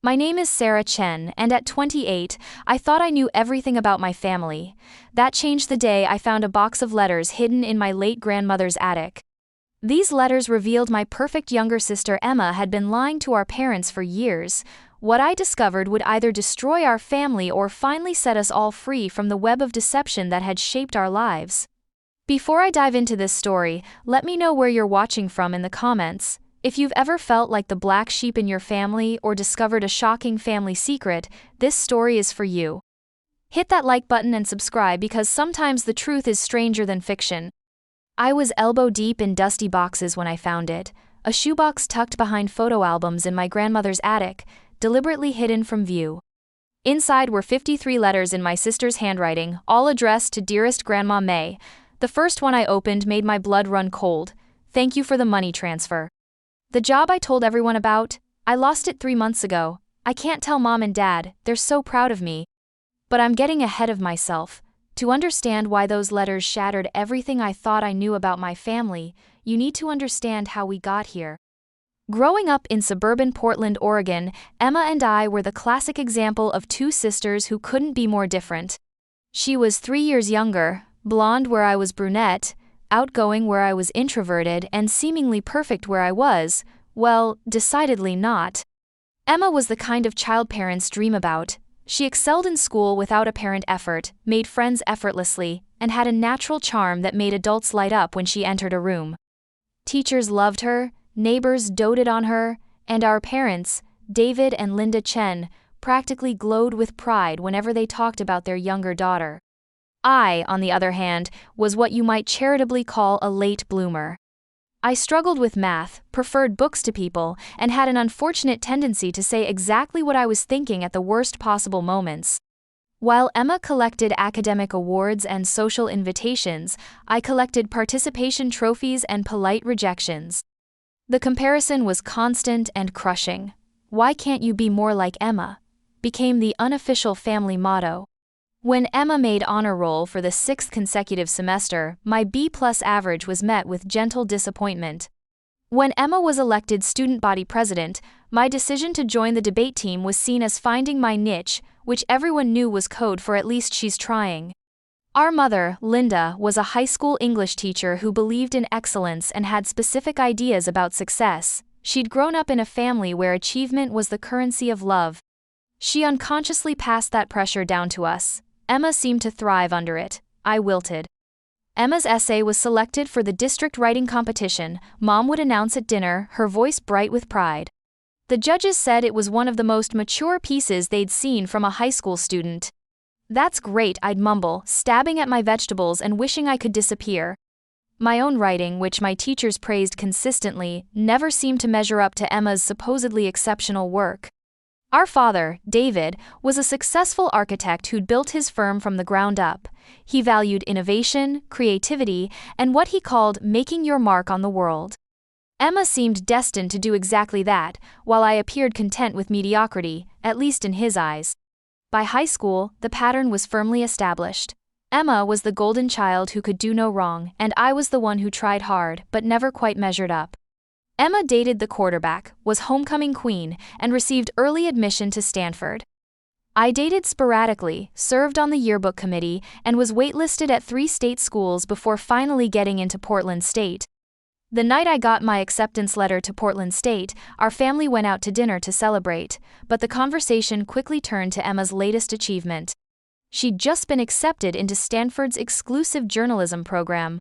My name is Sarah Chen, and at 28, I thought I knew everything about my family. That changed the day I found a box of letters hidden in my late grandmother's attic. These letters revealed my perfect younger sister Emma had been lying to our parents for years. What I discovered would either destroy our family or finally set us all free from the web of deception that had shaped our lives. Before I dive into this story, let me know where you're watching from in the comments. If you've ever felt like the black sheep in your family or discovered a shocking family secret, this story is for you. Hit that like button and subscribe because sometimes the truth is stranger than fiction. I was elbow deep in dusty boxes when I found it, a shoebox tucked behind photo albums in my grandmother's attic, deliberately hidden from view. Inside were 53 letters in my sister's handwriting, all addressed to dearest Grandma May. The first one I opened made my blood run cold. Thank you for the money transfer. The job I told everyone about, I lost it 3 months ago. I can't tell Mom and Dad, they're so proud of me. But I'm getting ahead of myself. To understand why those letters shattered everything I thought I knew about my family, you need to understand how we got here. Growing up in suburban Portland, Oregon, Emma and I were the classic example of two sisters who couldn't be more different. She was 3 years younger, blonde where I was brunette, outgoing where I was introverted, and seemingly perfect where I was, well, decidedly not. Emma was the kind of child parents dream about. She excelled in school without apparent effort, made friends effortlessly, and had a natural charm that made adults light up when she entered a room. Teachers loved her, neighbors doted on her, and our parents, David and Linda Chen, practically glowed with pride whenever they talked about their younger daughter. I, on the other hand, was what you might charitably call a late bloomer. I struggled with math, preferred books to people, and had an unfortunate tendency to say exactly what I was thinking at the worst possible moments. While Emma collected academic awards and social invitations, I collected participation trophies and polite rejections. The comparison was constant and crushing. "Why can't you be more like Emma?" became the unofficial family motto. When Emma made honor roll for the 6th consecutive semester, my B+ average was met with gentle disappointment. When Emma was elected student body president, my decision to join the debate team was seen as finding my niche, which everyone knew was code for "at least she's trying." Our mother, Linda, was a high school English teacher who believed in excellence and had specific ideas about success. She'd grown up in a family where achievement was the currency of love. She unconsciously passed that pressure down to us. Emma seemed to thrive under it. I wilted. Emma's essay was selected for the district writing competition, Mom would announce at dinner, her voice bright with pride. The judges said it was one of the most mature pieces they'd seen from a high school student. "That's great," I'd mumble, stabbing at my vegetables and wishing I could disappear. My own writing, which my teachers praised consistently, never seemed to measure up to Emma's supposedly exceptional work. Our father, David, was a successful architect who'd built his firm from the ground up. He valued innovation, creativity, and what he called making your mark on the world. Emma seemed destined to do exactly that, while I appeared content with mediocrity, at least in his eyes. By high school, the pattern was firmly established. Emma was the golden child who could do no wrong, and I was the one who tried hard but never quite measured up. Emma dated the quarterback, was homecoming queen, and received early admission to Stanford. I dated sporadically, served on the yearbook committee, and was waitlisted at 3 state schools before finally getting into Portland State. The night I got my acceptance letter to Portland State, our family went out to dinner to celebrate, but the conversation quickly turned to Emma's latest achievement. She'd just been accepted into Stanford's exclusive journalism program.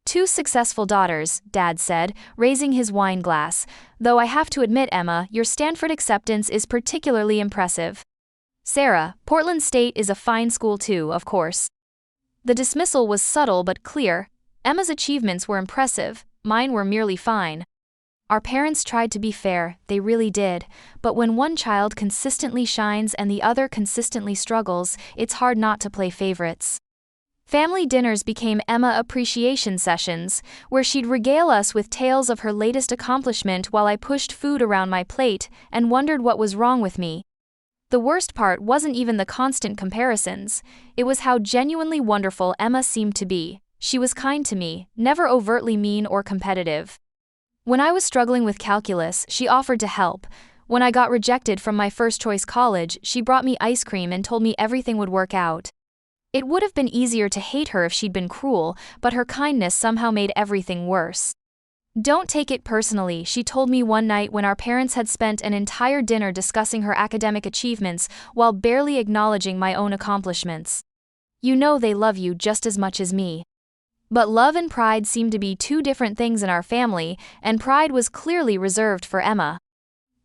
"2 successful daughters," Dad said, raising his wine glass, "though I have to admit, Emma, your Stanford acceptance is particularly impressive. Sarah, Portland State is a fine school too, of course." The dismissal was subtle but clear. Emma's achievements were impressive, mine were merely fine. Our parents tried to be fair, they really did, but when one child consistently shines and the other consistently struggles, it's hard not to play favorites. Family dinners became Emma appreciation sessions, where she'd regale us with tales of her latest accomplishment while I pushed food around my plate and wondered what was wrong with me. The worst part wasn't even the constant comparisons, it was how genuinely wonderful Emma seemed to be. She was kind to me, never overtly mean or competitive. When I was struggling with calculus, she offered to help. When I got rejected from my first choice college, she brought me ice cream and told me everything would work out. It would have been easier to hate her if she'd been cruel, but her kindness somehow made everything worse. Don't take it personally, she told me one night when our parents had spent an entire dinner discussing her academic achievements while barely acknowledging my own accomplishments. You know they love you just as much as me. But love and pride seemed to be two different things in our family, and pride was clearly reserved for Emma.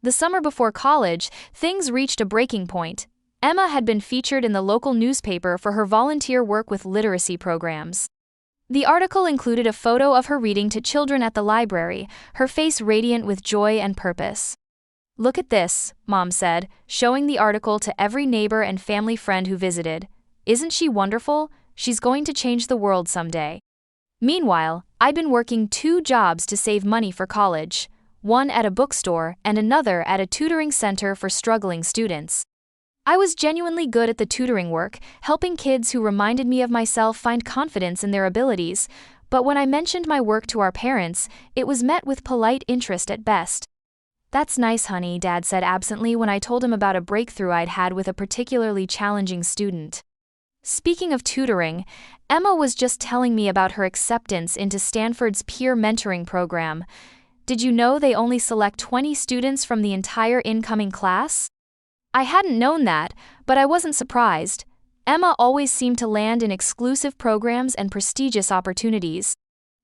The summer before college, things reached a breaking point. Emma had been featured in the local newspaper for her volunteer work with literacy programs. The article included a photo of her reading to children at the library, her face radiant with joy and purpose. "Look at this," Mom said, showing the article to every neighbor and family friend who visited. "Isn't she wonderful? She's going to change the world someday." Meanwhile, I'd been working 2 jobs to save money for college, one at a bookstore and another at a tutoring center for struggling students. I was genuinely good at the tutoring work, helping kids who reminded me of myself find confidence in their abilities, but when I mentioned my work to our parents, it was met with polite interest at best. "That's nice, honey," Dad said absently when I told him about a breakthrough I'd had with a particularly challenging student. Speaking of tutoring, Emma was just telling me about her acceptance into Stanford's peer mentoring program. Did you know they only select 20 students from the entire incoming class? I hadn't known that, but I wasn't surprised. Emma always seemed to land in exclusive programs and prestigious opportunities.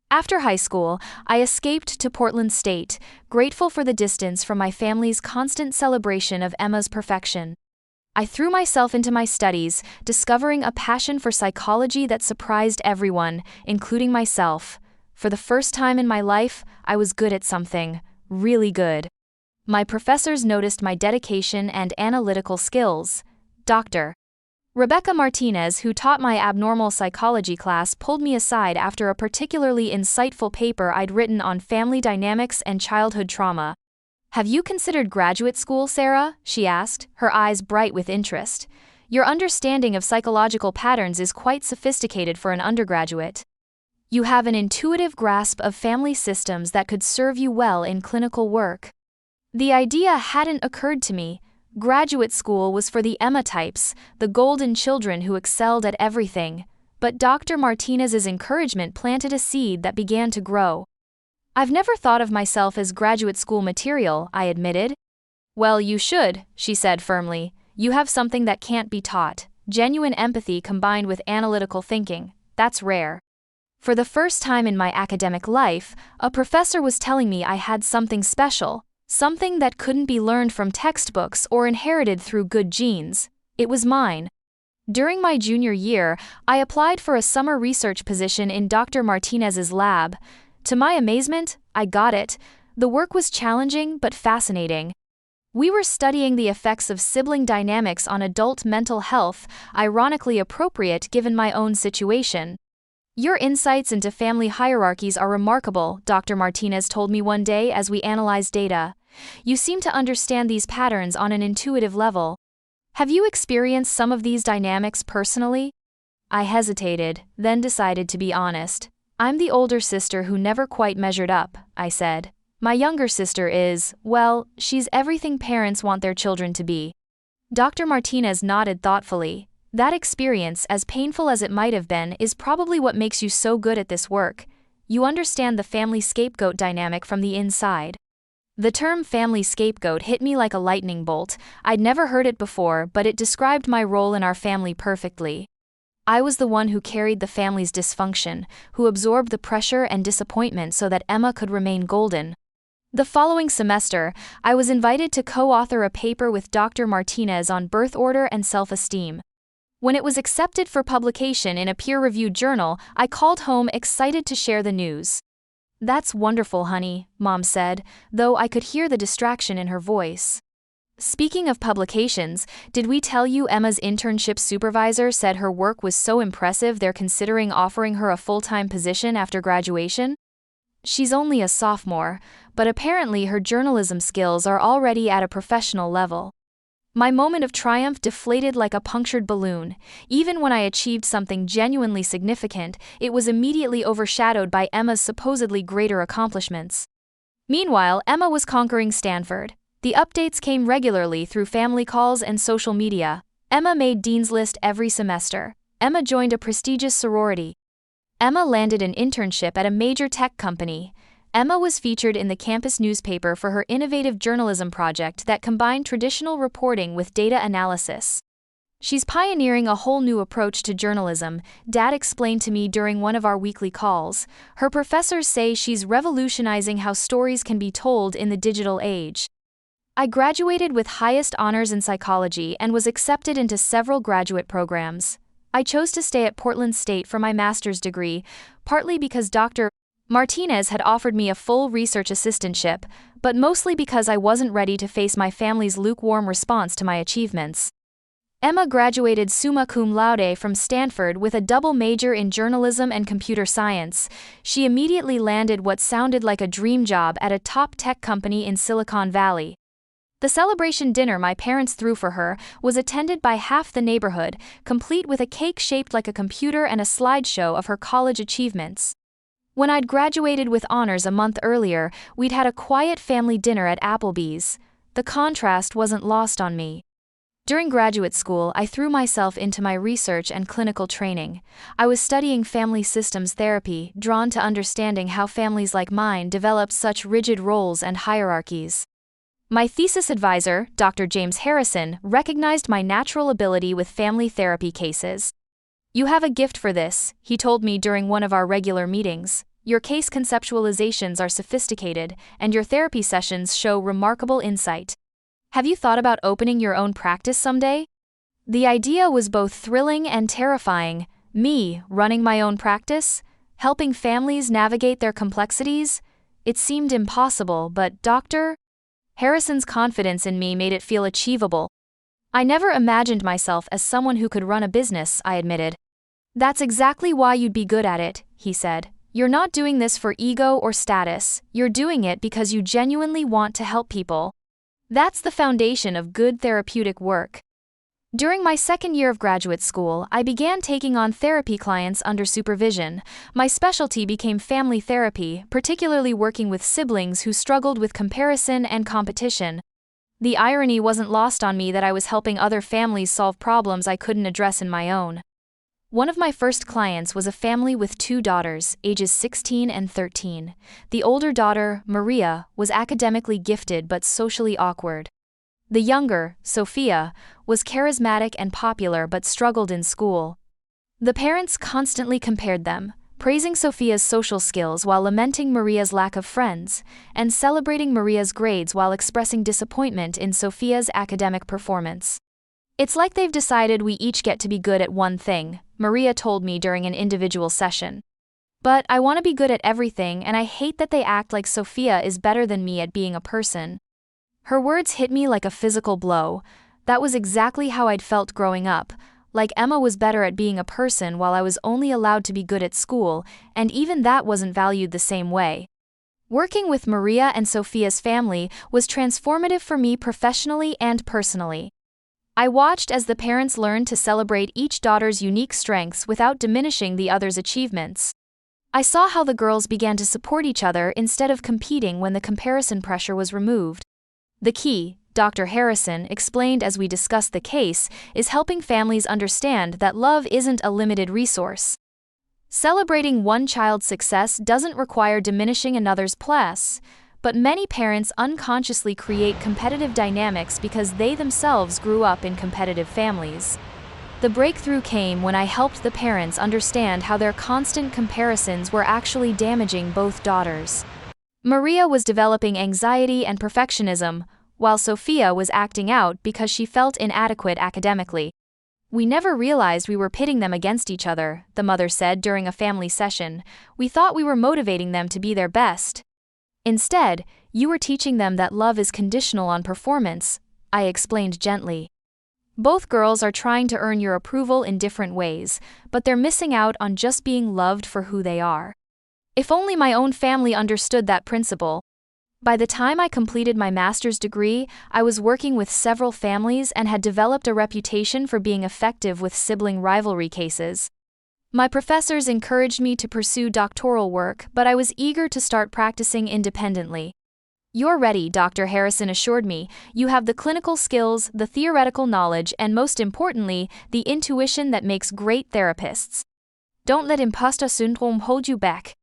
After high school, I escaped to Portland State, grateful for the distance from my family's constant celebration of Emma's perfection. I threw myself into my studies, discovering a passion for psychology that surprised everyone, including myself. For the first time in my life, I was good at something, really good. My professors noticed my dedication and analytical skills. Dr. Rebecca Martinez, who taught my abnormal psychology class, pulled me aside after a particularly insightful paper I'd written on family dynamics and childhood trauma. "Have you considered graduate school, Sarah?" she asked, her eyes bright with interest. "Your understanding of psychological patterns is quite sophisticated for an undergraduate. You have an intuitive grasp of family systems that could serve you well in clinical work." The idea hadn't occurred to me. Graduate school was for the Emma types, the golden children who excelled at everything. But Dr. Martinez's encouragement planted a seed that began to grow. "I've never thought of myself as graduate school material," I admitted. "Well, you should," she said firmly. "You have something that can't be taught, genuine empathy combined with analytical thinking. That's rare." For the first time in my academic life, a professor was telling me I had something special. Something that couldn't be learned from textbooks or inherited through good genes. It was mine. During my junior year, I applied for a summer research position in Dr. Martinez's lab. To my amazement, I got it. The work was challenging but fascinating. We were studying the effects of sibling dynamics on adult mental health, ironically appropriate given my own situation. "Your insights into family hierarchies are remarkable," Dr. Martinez told me one day as we analyzed data. "You seem to understand these patterns on an intuitive level. Have you experienced some of these dynamics personally?" I hesitated, then decided to be honest. "I'm the older sister who never quite measured up," I said. "My younger sister is, well, she's everything parents want their children to be." Dr. Martinez nodded thoughtfully. "That experience, as painful as it might have been, is probably what makes you so good at this work. You understand the family scapegoat dynamic from the inside." The term family scapegoat hit me like a lightning bolt. I'd never heard it before, but it described my role in our family perfectly. I was the one who carried the family's dysfunction, who absorbed the pressure and disappointment so that Emma could remain golden. The following semester, I was invited to co-author a paper with Dr. Martinez on birth order and self-esteem. When it was accepted for publication in a peer-reviewed journal, I called home excited to share the news. "That's wonderful, honey," Mom said, though I could hear the distraction in her voice. "Speaking of publications, did we tell you Emma's internship supervisor said her work was so impressive they're considering offering her a full-time position after graduation?" She's only a sophomore, but apparently her journalism skills are already at a professional level. My moment of triumph deflated like a punctured balloon. Even when I achieved something genuinely significant, it was immediately overshadowed by Emma's supposedly greater accomplishments. Meanwhile, Emma was conquering Stanford. The updates came regularly through family calls and social media. Emma made Dean's List every semester. Emma joined a prestigious sorority. Emma landed an internship at a major tech company. Emma was featured in the campus newspaper for her innovative journalism project that combined traditional reporting with data analysis. She's pioneering a whole new approach to journalism, Dad explained to me during one of our weekly calls. Her professors say she's revolutionizing how stories can be told in the digital age. I graduated with highest honors in psychology and was accepted into several graduate programs. I chose to stay at Portland State for my master's degree, partly because Dr. Martinez had offered me a full research assistantship, but mostly because I wasn't ready to face my family's lukewarm response to my achievements. Emma graduated summa cum laude from Stanford with a double major in journalism and computer science. She immediately landed what sounded like a dream job at a top tech company in Silicon Valley. The celebration dinner my parents threw for her was attended by half the neighborhood, complete with a cake shaped like a computer and a slideshow of her college achievements. When I'd graduated with honors a month earlier, we'd had a quiet family dinner at Applebee's. The contrast wasn't lost on me. During graduate school, I threw myself into my research and clinical training. I was studying family systems therapy, drawn to understanding how families like mine developed such rigid roles and hierarchies. My thesis advisor, Dr. James Harrison, recognized my natural ability with family therapy cases. "You have a gift for this," he told me during one of our regular meetings. "Your case conceptualizations are sophisticated, and your therapy sessions show remarkable insight. Have you thought about opening your own practice someday?" The idea was both thrilling and terrifying. Me, running my own practice? Helping families navigate their complexities? It seemed impossible, but Dr. Harrison's confidence in me made it feel achievable. "I never imagined myself as someone who could run a business," I admitted. "That's exactly why you'd be good at it," he said. "You're not doing this for ego or status, you're doing it because you genuinely want to help people. That's the foundation of good therapeutic work." During my second year of graduate school, I began taking on therapy clients under supervision. My specialty became family therapy, particularly working with siblings who struggled with comparison and competition. The irony wasn't lost on me that I was helping other families solve problems I couldn't address in my own. One of my first clients was a family with two daughters, ages 16 and 13. The older daughter, Maria, was academically gifted but socially awkward. The younger, Sophia, was charismatic and popular but struggled in school. The parents constantly compared them, praising Sophia's social skills while lamenting Maria's lack of friends, and celebrating Maria's grades while expressing disappointment in Sophia's academic performance. "It's like they've decided we each get to be good at one thing," Maria told me during an individual session. "But I want to be good at everything, and I hate that they act like Sophia is better than me at being a person." Her words hit me like a physical blow. That was exactly how I'd felt growing up, like Emma was better at being a person while I was only allowed to be good at school, and even that wasn't valued the same way. Working with Maria and Sophia's family was transformative for me professionally and personally. I watched as the parents learned to celebrate each daughter's unique strengths without diminishing the other's achievements. I saw how the girls began to support each other instead of competing when the comparison pressure was removed. The key, Dr. Harrison explained as we discussed the case, is helping families understand that love isn't a limited resource. Celebrating one child's success doesn't require diminishing another's place, but many parents unconsciously create competitive dynamics because they themselves grew up in competitive families. The breakthrough came when I helped the parents understand how their constant comparisons were actually damaging both daughters. Maria was developing anxiety and perfectionism, while Sophia was acting out because she felt inadequate academically. "We never realized we were pitting them against each other," the mother said during a family session. "We thought we were motivating them to be their best. Instead, you were teaching them that love is conditional on performance," I explained gently. "Both girls are trying to earn your approval in different ways, but they're missing out on just being loved for who they are." If only my own family understood that principle. By the time I completed my master's degree, I was working with several families and had developed a reputation for being effective with sibling rivalry cases. My professors encouraged me to pursue doctoral work, but I was eager to start practicing independently. "You're ready," Dr. Harrison assured me. "You have the clinical skills, the theoretical knowledge, and most importantly, the intuition that makes great therapists. Don't let imposter syndrome hold you back."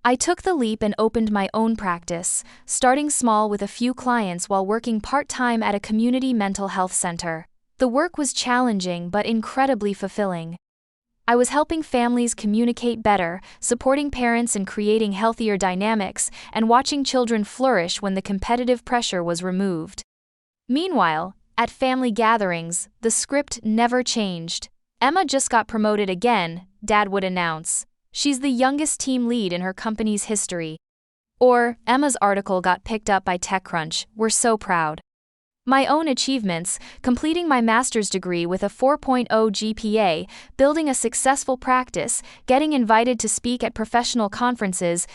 I took the leap and opened my own practice, starting small with a few clients while working part-time at a community mental health center. The work was challenging but incredibly fulfilling. I was helping families communicate better, supporting parents in creating healthier dynamics, and watching children flourish when the competitive pressure was removed. Meanwhile, at family gatherings, the script never changed. "Emma just got promoted again," Dad would announce. "She's the youngest team lead in her company's history." Or, "Emma's article got picked up by TechCrunch, we're so proud." My own achievements, completing my master's degree with a 4.0 GPA, building a successful practice, getting invited to speak at professional conferences,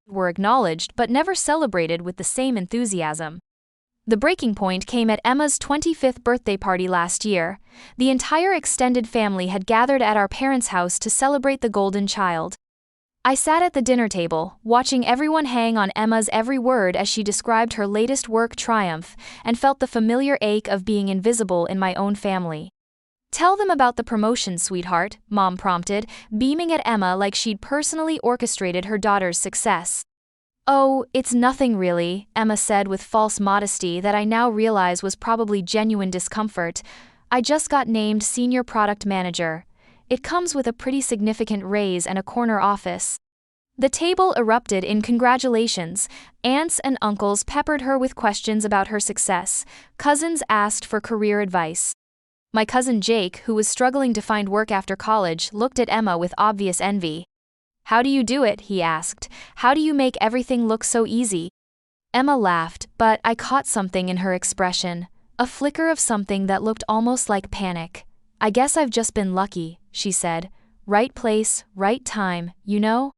were acknowledged but never celebrated with the same enthusiasm. The breaking point came at Emma's 25th birthday party last year. The entire extended family had gathered at our parents' house to celebrate the golden child. I sat at the dinner table, watching everyone hang on Emma's every word as she described her latest work triumph, and felt the familiar ache of being invisible in my own family. "Tell them about the promotion, sweetheart," Mom prompted, beaming at Emma like she'd personally orchestrated her daughter's success. "Oh, it's nothing really," Emma said with false modesty that I now realize was probably genuine discomfort. "I just got named Senior Product Manager. It comes with a pretty significant raise and a corner office." The table erupted in congratulations. Aunts and uncles peppered her with questions about her success. Cousins asked for career advice. My cousin Jake, who was struggling to find work after college, looked at Emma with obvious envy. "How do you do it?" he asked. "How do you make everything look so easy?" Emma laughed, but I caught something in her expression, a flicker of something that looked almost like panic. "I guess I've just been lucky," she said. "Right place, right time, you know?"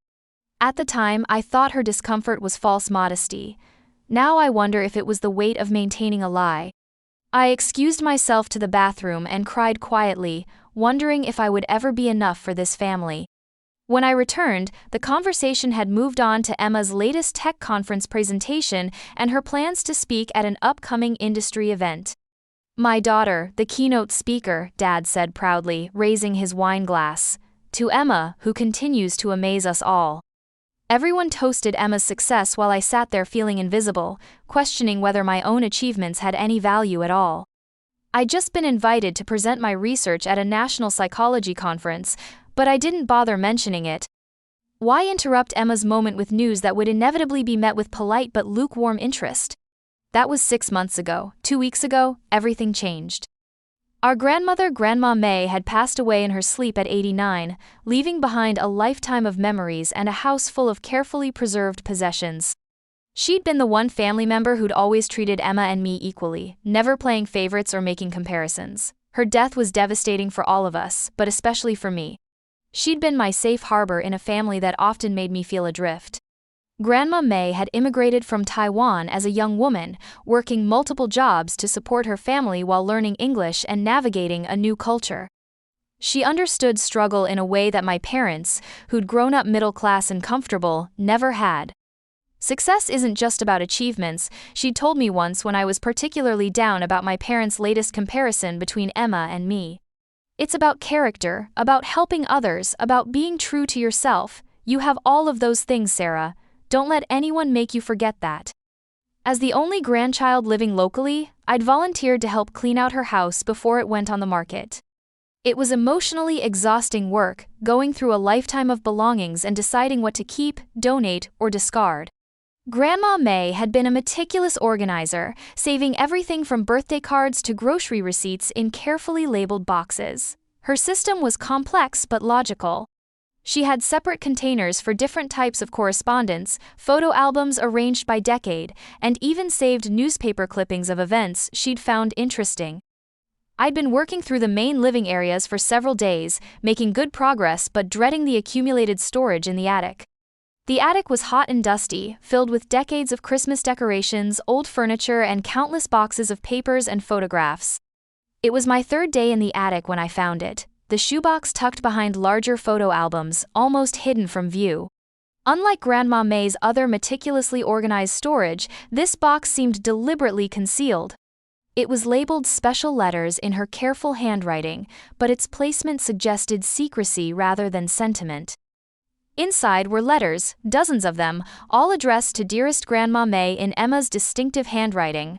At the time, I thought her discomfort was false modesty. Now I wonder if it was the weight of maintaining a lie. I excused myself to the bathroom and cried quietly, wondering if I would ever be enough for this family. When I returned, the conversation had moved on to Emma's latest tech conference presentation and her plans to speak at an upcoming industry event. "My daughter, the keynote speaker," Dad said proudly, raising his wine glass. "To Emma, who continues to amaze us all." Everyone toasted Emma's success while I sat there feeling invisible, questioning whether my own achievements had any value at all. I'd just been invited to present my research at a national psychology conference, but I didn't bother mentioning it. Why interrupt Emma's moment with news that would inevitably be met with polite but lukewarm interest? That was 6 months ago. 2 weeks ago, everything changed. Our grandmother, Grandma May, had passed away in her sleep at 89, leaving behind a lifetime of memories and a house full of carefully preserved possessions. She'd been the one family member who'd always treated Emma and me equally, never playing favorites or making comparisons. Her death was devastating for all of us, but especially for me. She'd been my safe harbor in a family that often made me feel adrift. Grandma May had immigrated from Taiwan as a young woman, working multiple jobs to support her family while learning English and navigating a new culture. She understood struggle in a way that my parents, who'd grown up middle class and comfortable, never had. Success isn't just about achievements, she'd told me once when I was particularly down about my parents' latest comparison between Emma and me. "It's about character, about helping others, about being true to yourself. You have all of those things, Sarah. Don't let anyone make you forget that." As the only grandchild living locally, I'd volunteered to help clean out her house before it went on the market. It was emotionally exhausting work, going through a lifetime of belongings and deciding what to keep, donate, or discard. Grandma May had been a meticulous organizer, saving everything from birthday cards to grocery receipts in carefully labeled boxes. Her system was complex but logical. She had separate containers for different types of correspondence, photo albums arranged by decade, and even saved newspaper clippings of events she'd found interesting. I'd been working through the main living areas for several days, making good progress but dreading the accumulated storage in the attic. The attic was hot and dusty, filled with decades of Christmas decorations, old furniture, and countless boxes of papers and photographs. It was my third day in the attic when I found it, the shoebox tucked behind larger photo albums, almost hidden from view. Unlike Grandma May's other meticulously organized storage, this box seemed deliberately concealed. It was labeled special letters in her careful handwriting, but its placement suggested secrecy rather than sentiment. Inside were letters, dozens of them, all addressed to dearest Grandma May in Emma's distinctive handwriting.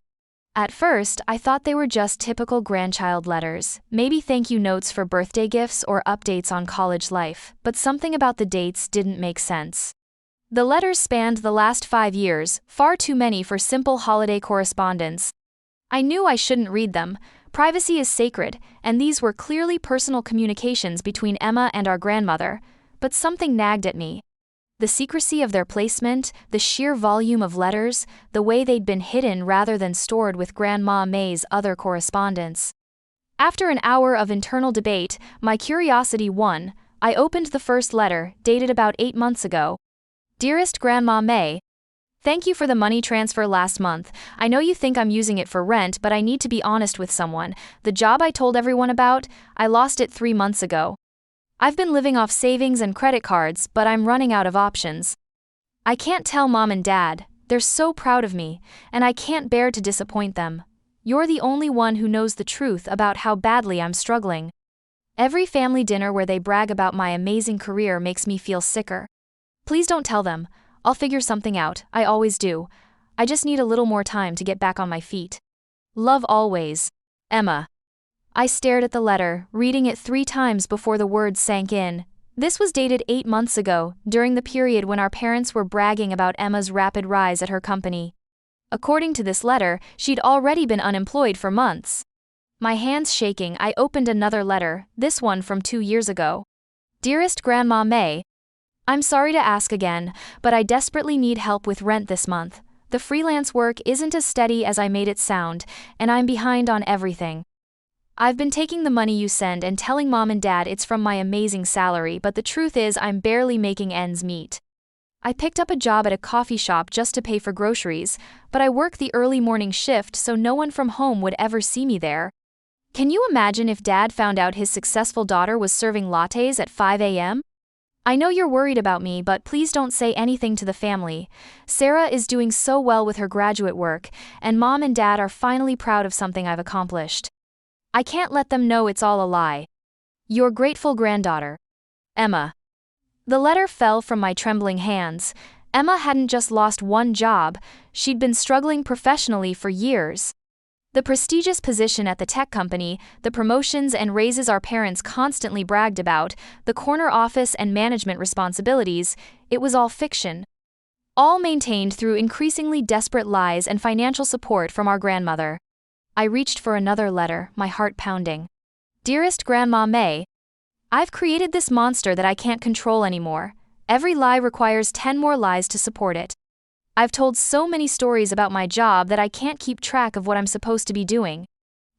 At first, I thought they were just typical grandchild letters, maybe thank you notes for birthday gifts or updates on college life, but something about the dates didn't make sense. The letters spanned the last 5 years, far too many for simple holiday correspondence. I knew I shouldn't read them. Privacy is sacred, and these were clearly personal communications between Emma and our grandmother, but something nagged at me. The secrecy of their placement, the sheer volume of letters, the way they'd been hidden rather than stored with Grandma May's other correspondence. After an hour of internal debate, my curiosity won. I opened the first letter, dated about 8 months ago. Dearest Grandma May, thank you for the money transfer last month. I know you think I'm using it for rent, but I need to be honest with someone. The job I told everyone about, I lost it 3 months ago. I've been living off savings and credit cards, but I'm running out of options. I can't tell Mom and Dad. They're so proud of me, and I can't bear to disappoint them. You're the only one who knows the truth about how badly I'm struggling. Every family dinner where they brag about my amazing career makes me feel sicker. Please don't tell them. I'll figure something out, I always do. I just need a little more time to get back on my feet. Love always, Emma. I stared at the letter, reading it 3 times before the words sank in. This was dated 8 months ago, during the period when our parents were bragging about Emma's rapid rise at her company. According to this letter, she'd already been unemployed for months. My hands shaking, I opened another letter, this one from 2 years ago. Dearest Grandma May, I'm sorry to ask again, but I desperately need help with rent this month. The freelance work isn't as steady as I made it sound, and I'm behind on everything. I've been taking the money you send and telling Mom and Dad it's from my amazing salary, but the truth is I'm barely making ends meet. I picked up a job at a coffee shop just to pay for groceries, but I work the early morning shift so no one from home would ever see me there. Can you imagine if Dad found out his successful daughter was serving lattes at 5 a.m.? I know you're worried about me, but please don't say anything to the family. Sarah is doing so well with her graduate work, and Mom and Dad are finally proud of something I've accomplished. I can't let them know it's all a lie. Your grateful granddaughter, Emma. The letter fell from my trembling hands. Emma hadn't just lost one job, she'd been struggling professionally for years. The prestigious position at the tech company, the promotions and raises our parents constantly bragged about, the corner office and management responsibilities, it was all fiction. All maintained through increasingly desperate lies and financial support from our grandmother. I reached for another letter, my heart pounding. Dearest Grandma May, I've created this monster that I can't control anymore. Every lie requires 10 more lies to support it. I've told so many stories about my job that I can't keep track of what I'm supposed to be doing.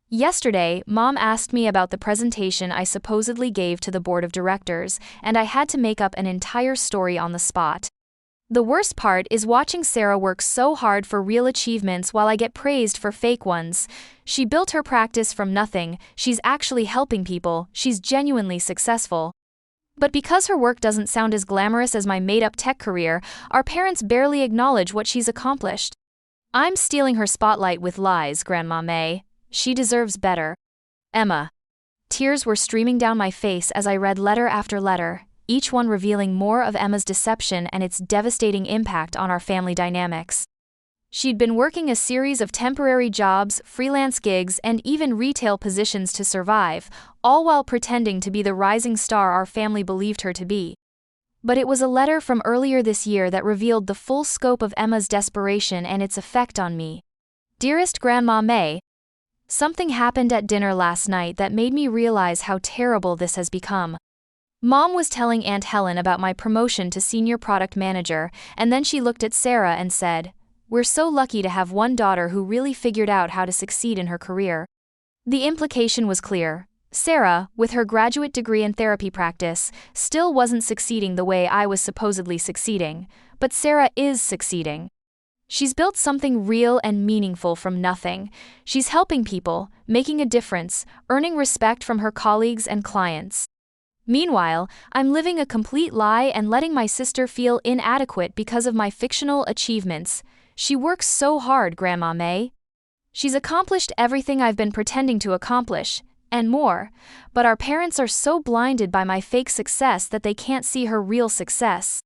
Yesterday, Mom asked me about the presentation I supposedly gave to the board of directors, and I had to make up an entire story on the spot. The worst part is watching Sarah work so hard for real achievements while I get praised for fake ones. She built her practice from nothing, she's actually helping people, she's genuinely successful. But because her work doesn't sound as glamorous as my made-up tech career, our parents barely acknowledge what she's accomplished. I'm stealing her spotlight with lies, Grandma May. She deserves better. Emma. Tears were streaming down my face as I read letter after letter, each one revealing more of Emma's deception and its devastating impact on our family dynamics. She'd been working a series of temporary jobs, freelance gigs, and even retail positions to survive, all while pretending to be the rising star our family believed her to be. But it was a letter from earlier this year that revealed the full scope of Emma's desperation and its effect on me. Dearest Grandma May, something happened at dinner last night that made me realize how terrible this has become. Mom was telling Aunt Helen about my promotion to senior product manager, and then she looked at Sarah and said, "We're so lucky to have one daughter who really figured out how to succeed in her career." The implication was clear. Sarah, with her graduate degree in therapy practice, still wasn't succeeding the way I was supposedly succeeding, but Sarah is succeeding. She's built something real and meaningful from nothing. She's helping people, making a difference, earning respect from her colleagues and clients. Meanwhile, I'm living a complete lie and letting my sister feel inadequate because of my fictional achievements. She works so hard, Grandma May. She's accomplished everything I've been pretending to accomplish, and more, but our parents are so blinded by my fake success that they can't see her real success.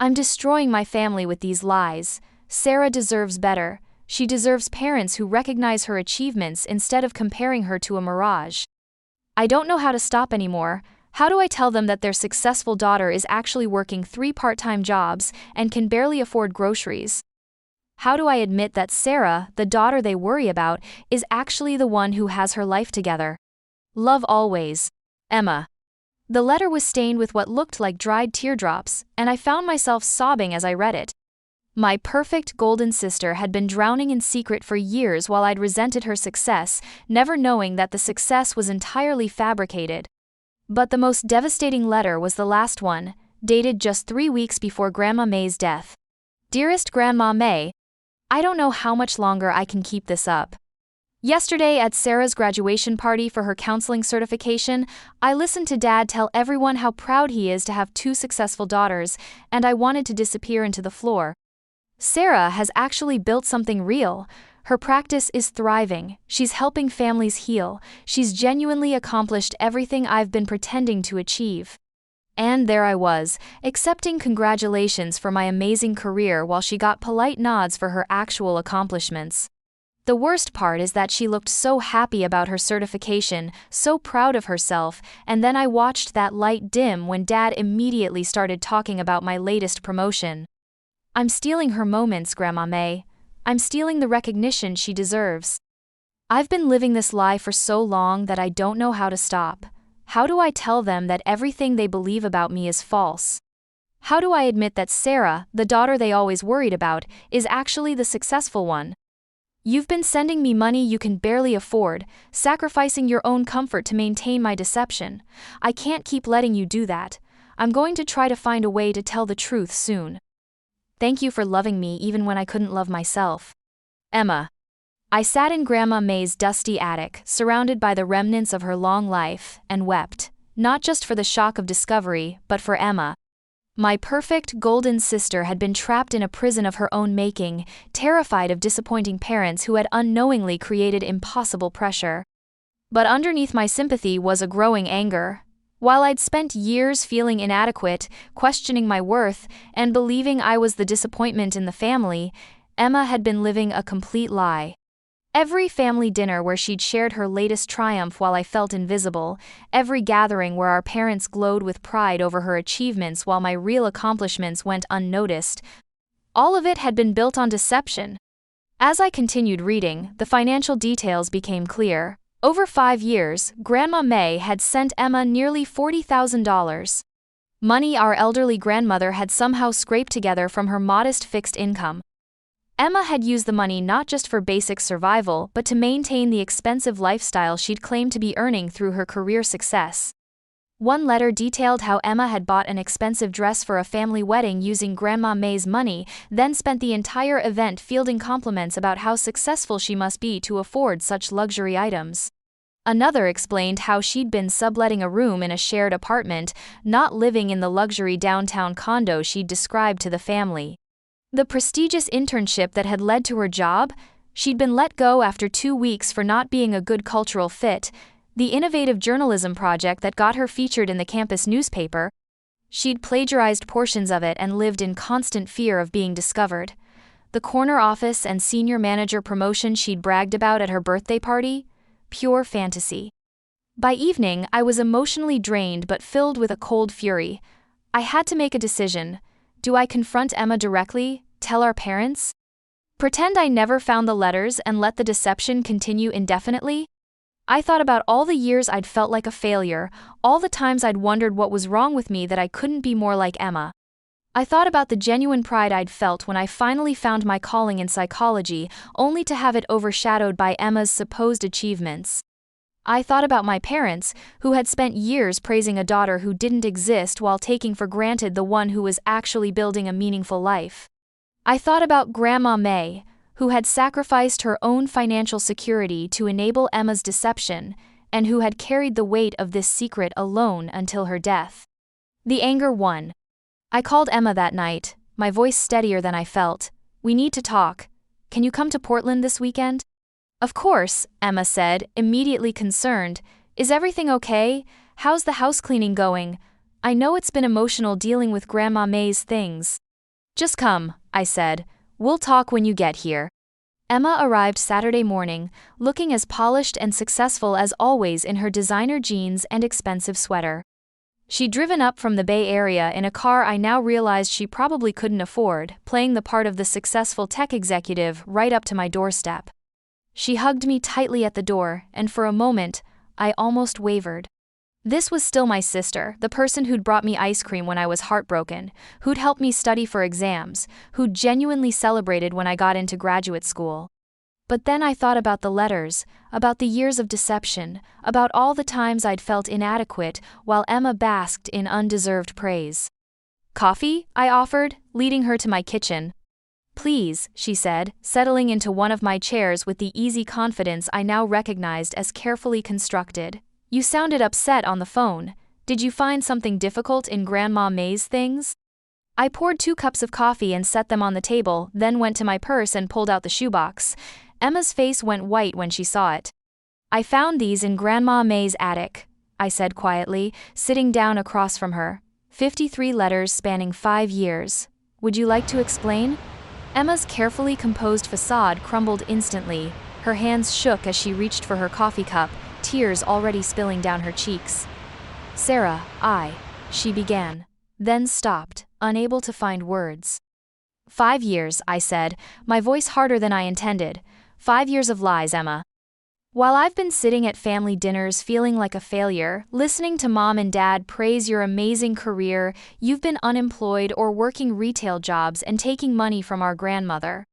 I'm destroying my family with these lies. Sarah deserves better. She deserves parents who recognize her achievements instead of comparing her to a mirage. I don't know how to stop anymore. How do I tell them that their successful daughter is actually working 3 part-time jobs and can barely afford groceries? How do I admit that Sarah, the daughter they worry about, is actually the one who has her life together? Love always, Emma. The letter was stained with what looked like dried teardrops, and I found myself sobbing as I read it. My perfect golden sister had been drowning in secret for years while I'd resented her success, never knowing that the success was entirely fabricated. But the most devastating letter was the last one, dated just 3 weeks before Grandma May's death. Dearest Grandma May, I don't know how much longer I can keep this up. Yesterday at Sarah's graduation party for her counseling certification, I listened to Dad tell everyone how proud he is to have 2 successful daughters, and I wanted to disappear into the floor. Sarah has actually built something real. Her practice is thriving, she's helping families heal, she's genuinely accomplished everything I've been pretending to achieve. And there I was, accepting congratulations for my amazing career while she got polite nods for her actual accomplishments. The worst part is that she looked so happy about her certification, so proud of herself, and then I watched that light dim when Dad immediately started talking about my latest promotion. I'm stealing her moments, Grandma May. I'm stealing the recognition she deserves. I've been living this lie for so long that I don't know how to stop. How do I tell them that everything they believe about me is false? How do I admit that Sarah, the daughter they always worried about, is actually the successful one? You've been sending me money you can barely afford, sacrificing your own comfort to maintain my deception. I can't keep letting you do that. I'm going to try to find a way to tell the truth soon. Thank you for loving me even when I couldn't love myself. Emma. I sat in Grandma May's dusty attic, surrounded by the remnants of her long life, and wept, not just for the shock of discovery, but for Emma. My perfect golden sister had been trapped in a prison of her own making, terrified of disappointing parents who had unknowingly created impossible pressure. But underneath my sympathy was a growing anger. While I'd spent years feeling inadequate, questioning my worth, and believing I was the disappointment in the family, Emma had been living a complete lie. Every family dinner where she'd shared her latest triumph while I felt invisible, every gathering where our parents glowed with pride over her achievements while my real accomplishments went unnoticed, all of it had been built on deception. As I continued reading, the financial details became clear. Over 5 years, Grandma May had sent Emma nearly $40,000. Money our elderly grandmother had somehow scraped together from her modest fixed income. Emma had used the money not just for basic survival but to maintain the expensive lifestyle she'd claimed to be earning through her career success. One letter detailed how Emma had bought an expensive dress for a family wedding using Grandma May's money, then spent the entire event fielding compliments about how successful she must be to afford such luxury items. Another explained how she'd been subletting a room in a shared apartment, not living in the luxury downtown condo she'd described to the family. The prestigious internship that had led to her job, she'd been let go after 2 weeks for not being a good cultural fit, the innovative journalism project that got her featured in the campus newspaper, she'd plagiarized portions of it and lived in constant fear of being discovered. The corner office and senior manager promotion she'd bragged about at her birthday party, pure fantasy. By evening, I was emotionally drained but filled with a cold fury. I had to make a decision. Do I confront Emma directly, tell our parents? Pretend I never found the letters and let the deception continue indefinitely? I thought about all the years I'd felt like a failure, all the times I'd wondered what was wrong with me that I couldn't be more like Emma. I thought about the genuine pride I'd felt when I finally found my calling in psychology, only to have it overshadowed by Emma's supposed achievements. I thought about my parents, who had spent years praising a daughter who didn't exist while taking for granted the one who was actually building a meaningful life. I thought about Grandma May, who had sacrificed her own financial security to enable Emma's deception, and who had carried the weight of this secret alone until her death. The anger won. I called Emma that night, my voice steadier than I felt. "We need to talk. Can you come to Portland this weekend?" "Of course," Emma said, immediately concerned. "Is everything okay? How's the house cleaning going? I know it's been emotional dealing with Grandma May's things." "Just come," I said. "We'll talk when you get here." Emma arrived Saturday morning, looking as polished and successful as always in her designer jeans and expensive sweater. She'd driven up from the Bay Area in a car I now realized she probably couldn't afford, playing the part of the successful tech executive right up to my doorstep. She hugged me tightly at the door, and for a moment, I almost wavered. This was still my sister, the person who'd brought me ice cream when I was heartbroken, who'd helped me study for exams, who'd genuinely celebrated when I got into graduate school. But then I thought about the letters, about the years of deception, about all the times I'd felt inadequate while Emma basked in undeserved praise. "Coffee?" I offered, leading her to my kitchen. "Please," she said, settling into one of my chairs with the easy confidence I now recognized as carefully constructed. "You sounded upset on the phone. Did you find something difficult in Grandma May's things?" I poured 2 cups of coffee and set them on the table, then went to my purse and pulled out the shoebox. Emma's face went white when she saw it. "I found these in Grandma May's attic," I said quietly, sitting down across from her. 53 letters spanning 5 years. "Would you like to explain?" Emma's carefully composed facade crumbled instantly. Her hands shook as she reached for her coffee cup, tears already spilling down her cheeks. "Sarah, she began, then stopped, unable to find words. 5 years, I said, my voice harder than I intended. 5 years of lies, Emma. While I've been sitting at family dinners feeling like a failure, listening to Mom and Dad praise your amazing career, you've been unemployed or working retail jobs and taking money from our grandmother.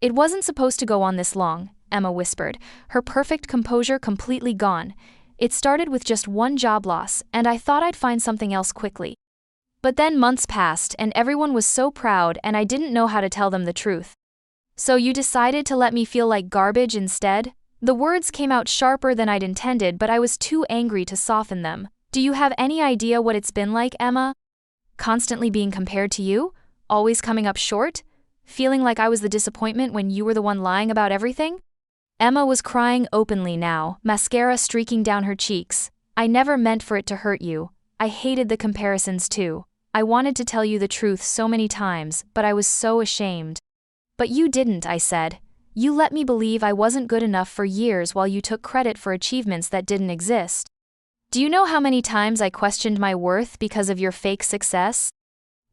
It wasn't supposed to go on this long, Emma whispered, her perfect composure completely gone. It started with just one job loss, and I thought I'd find something else quickly. But then months passed and everyone was so proud and I didn't know how to tell them the truth. So you decided to let me feel like garbage instead? The words came out sharper than I'd intended, but I was too angry to soften them. Do you have any idea what it's been like, Emma? Constantly being compared to you? Always coming up short? Feeling like I was the disappointment when you were the one lying about everything? Emma was crying openly now, mascara streaking down her cheeks. I never meant for it to hurt you. I hated the comparisons too. I wanted to tell you the truth so many times, but I was so ashamed. But you didn't, I said. You let me believe I wasn't good enough for years while you took credit for achievements that didn't exist. Do you know how many times I questioned my worth because of your fake success?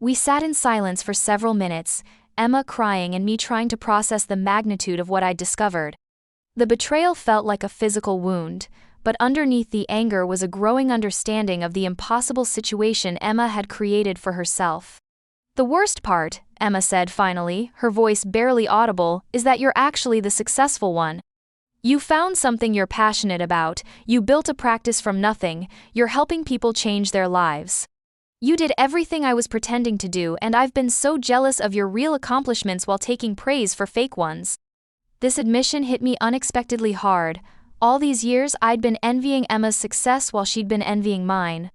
We sat in silence for several minutes, Emma crying and me trying to process the magnitude of what I'd discovered. The betrayal felt like a physical wound, but underneath the anger was a growing understanding of the impossible situation Emma had created for herself. The worst part, Emma said finally, her voice barely audible, is that you're actually the successful one. You found something you're passionate about, you built a practice from nothing, you're helping people change their lives. You did everything I was pretending to do, and I've been so jealous of your real accomplishments while taking praise for fake ones. This admission hit me unexpectedly hard. All these years I'd been envying Emma's success while she'd been envying mine.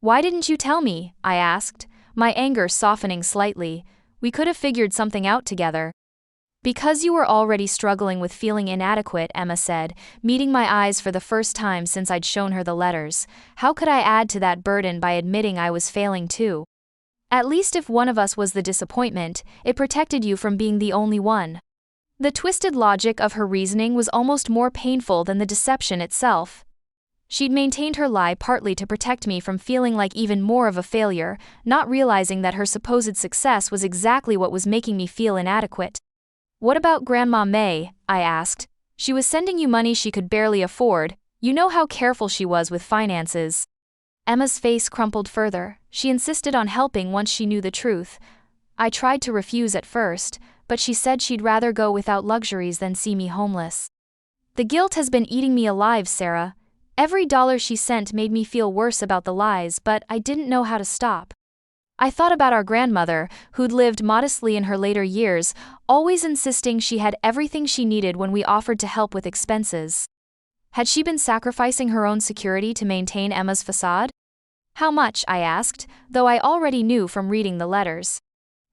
Why didn't you tell me? I asked, my anger softening slightly. We could have figured something out together. Because you were already struggling with feeling inadequate, Emma said, meeting my eyes for the first time since I'd shown her the letters. How could I add to that burden by admitting I was failing too? At least if one of us was the disappointment, it protected you from being the only one. The twisted logic of her reasoning was almost more painful than the deception itself. She'd maintained her lie partly to protect me from feeling like even more of a failure, not realizing that her supposed success was exactly what was making me feel inadequate. What about Grandma May? I asked. She was sending you money she could barely afford. You know how careful she was with finances. Emma's face crumpled further. She insisted on helping once she knew the truth. I tried to refuse at first, but she said she'd rather go without luxuries than see me homeless. The guilt has been eating me alive, Sarah. Every dollar she sent made me feel worse about the lies, but I didn't know how to stop. I thought about our grandmother, who'd lived modestly in her later years, always insisting she had everything she needed when we offered to help with expenses. Had she been sacrificing her own security to maintain Emma's facade? How much, I asked, though I already knew from reading the letters.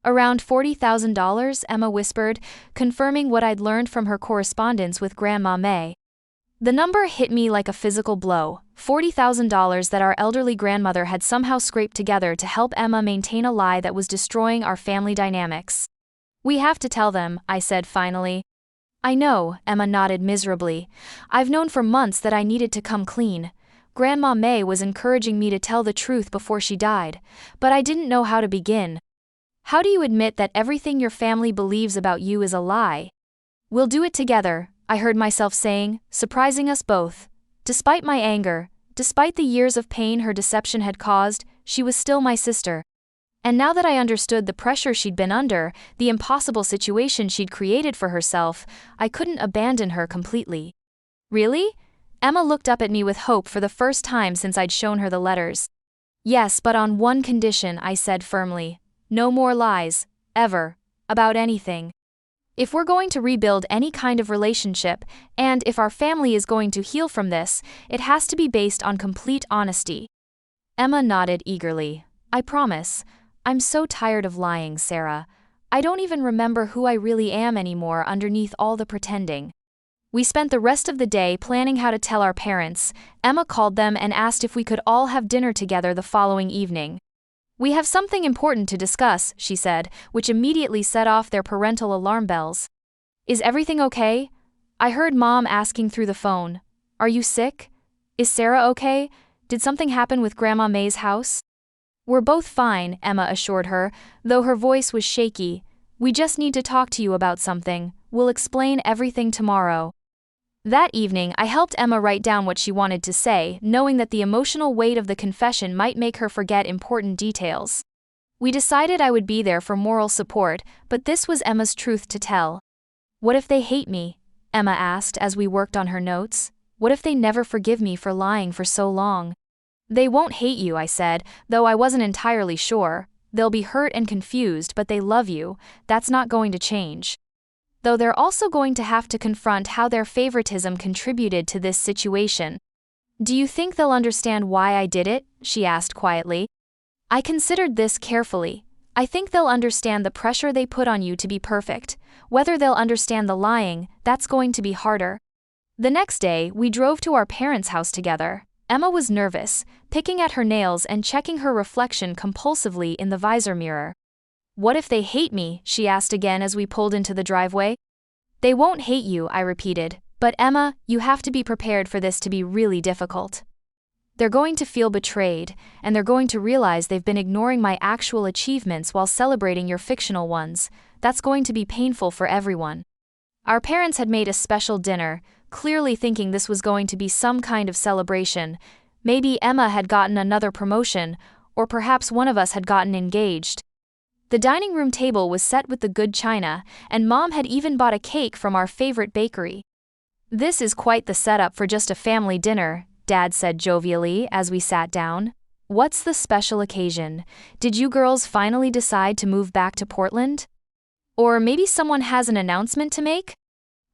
Around $40,000, Emma whispered, confirming what I'd learned from her correspondence with Grandma May. The number hit me like a physical blow, $40,000 that our elderly grandmother had somehow scraped together to help Emma maintain a lie that was destroying our family dynamics. We have to tell them, I said finally. I know, Emma nodded miserably. I've known for months that I needed to come clean. Grandma May was encouraging me to tell the truth before she died, but I didn't know how to begin. How do you admit that everything your family believes about you is a lie? We'll do it together, I heard myself saying, surprising us both. Despite my anger, despite the years of pain her deception had caused, she was still my sister. And now that I understood the pressure she'd been under, the impossible situation she'd created for herself, I couldn't abandon her completely. Really? Emma looked up at me with hope for the first time since I'd shown her the letters. Yes, but on one condition, I said firmly. No more lies, ever, about anything. If we're going to rebuild any kind of relationship, and if our family is going to heal from this, it has to be based on complete honesty. Emma nodded eagerly. I promise. I'm so tired of lying, Sarah. I don't even remember who I really am anymore underneath all the pretending. We spent the rest of the day planning how to tell our parents. Emma called them and asked if we could all have dinner together the following evening. We have something important to discuss, she said, which immediately set off their parental alarm bells. Is everything okay? I heard Mom asking through the phone. Are you sick? Is Sarah okay? Did something happen with Grandma May's house? We're both fine, Emma assured her, though her voice was shaky. We just need to talk to you about something. We'll explain everything tomorrow. That evening, I helped Emma write down what she wanted to say, knowing that the emotional weight of the confession might make her forget important details. We decided I would be there for moral support, but this was Emma's truth to tell. What if they hate me? Emma asked as we worked on her notes. What if they never forgive me for lying for so long? They won't hate you, I said, though I wasn't entirely sure. They'll be hurt and confused, but they love you. That's not going to change. Though they're also going to have to confront how their favoritism contributed to this situation. Do you think they'll understand why I did it? She asked quietly. I considered this carefully. I think they'll understand the pressure they put on you to be perfect. Whether they'll understand the lying, that's going to be harder. The next day, we drove to our parents' house together. Emma was nervous, picking at her nails and checking her reflection compulsively in the visor mirror. What if they hate me? She asked again as we pulled into the driveway. They won't hate you, I repeated, but Emma, you have to be prepared for this to be really difficult. They're going to feel betrayed, and they're going to realize they've been ignoring my actual achievements while celebrating your fictional ones. That's going to be painful for everyone. Our parents had made a special dinner, clearly thinking this was going to be some kind of celebration. Maybe Emma had gotten another promotion, or perhaps one of us had gotten engaged. The dining room table was set with the good china, and Mom had even bought a cake from our favorite bakery. This is quite the setup for just a family dinner, Dad said jovially as we sat down. What's the special occasion? Did you girls finally decide to move back to Portland? Or maybe someone has an announcement to make?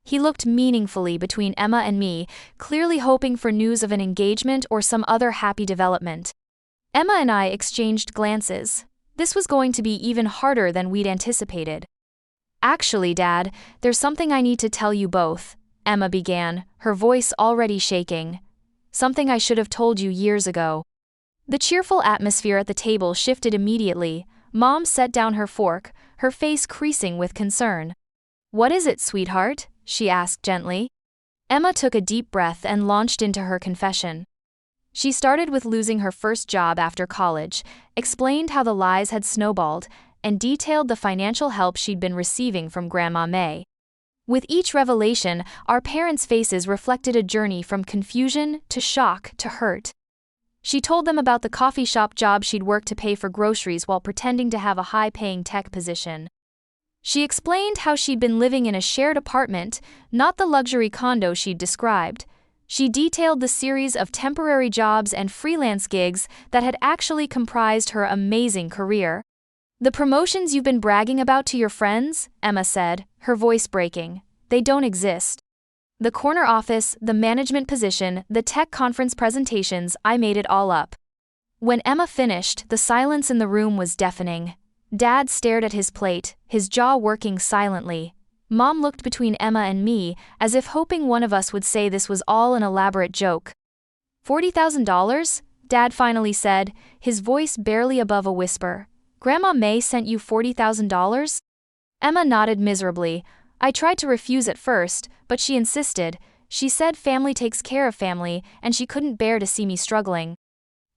He looked meaningfully between Emma and me, clearly hoping for news of an engagement or some other happy development. Emma and I exchanged glances. This was going to be even harder than we'd anticipated. Actually, Dad, there's something I need to tell you both, Emma began, her voice already shaking. Something I should have told you years ago. The cheerful atmosphere at the table shifted immediately. Mom set down her fork, her face creasing with concern. What is it, sweetheart? She asked gently. Emma took a deep breath and launched into her confession. She started with losing her first job after college, explained how the lies had snowballed, and detailed the financial help she'd been receiving from Grandma May. With each revelation, our parents' faces reflected a journey from confusion to shock to hurt. She told them about the coffee shop job she'd worked to pay for groceries while pretending to have a high-paying tech position. She explained how she'd been living in a shared apartment, not the luxury condo she'd described. She detailed the series of temporary jobs and freelance gigs that had actually comprised her amazing career. The promotions you've been bragging about to your friends, Emma said, her voice breaking, they don't exist. The corner office, the management position, the tech conference presentations, I made it all up. When Emma finished, the silence in the room was deafening. Dad stared at his plate, his jaw working silently. Mom looked between Emma and me, as if hoping one of us would say this was all an elaborate joke. $40,000? Dad finally said, his voice barely above a whisper. Grandma May sent you $40,000? Emma nodded miserably. I tried to refuse at first, but she insisted. She said family takes care of family, and she couldn't bear to see me struggling.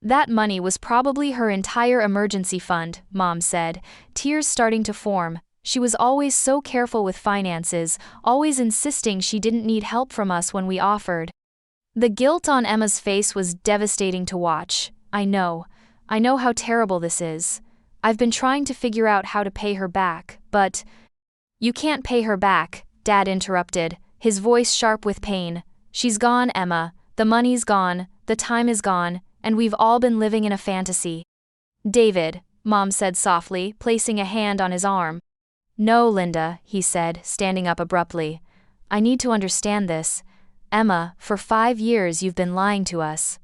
That money was probably her entire emergency fund, Mom said, tears starting to form. She was always so careful with finances, always insisting she didn't need help from us when we offered. The guilt on Emma's face was devastating to watch. I know how terrible this is. I've been trying to figure out how to pay her back, but… You can't pay her back, Dad interrupted, his voice sharp with pain. She's gone, Emma. The money's gone, the time is gone, and we've all been living in a fantasy. David, Mom said softly, placing a hand on his arm. No, Linda, he said, standing up abruptly. I need to understand this. Emma, for 5 years you've been lying to us.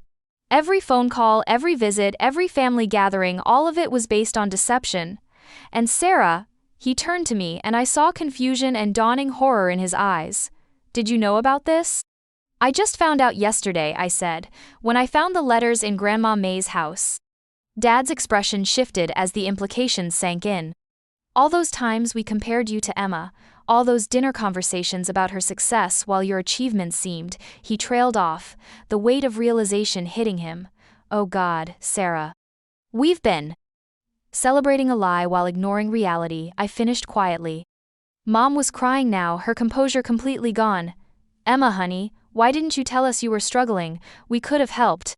Every phone call, every visit, every family gathering, all of it was based on deception. And Sarah… He turned to me and I saw confusion and dawning horror in his eyes. Did you know about this? I just found out yesterday, I said, when I found the letters in Grandma May's house. Dad's expression shifted as the implications sank in. All those times we compared you to Emma, all those dinner conversations about her success while your achievements seemed… He trailed off, the weight of realization hitting him. Oh God, Sarah. We've been celebrating a lie while ignoring reality, I finished quietly. Mom was crying now, her composure completely gone. Emma, honey, why didn't you tell us you were struggling? We could have helped.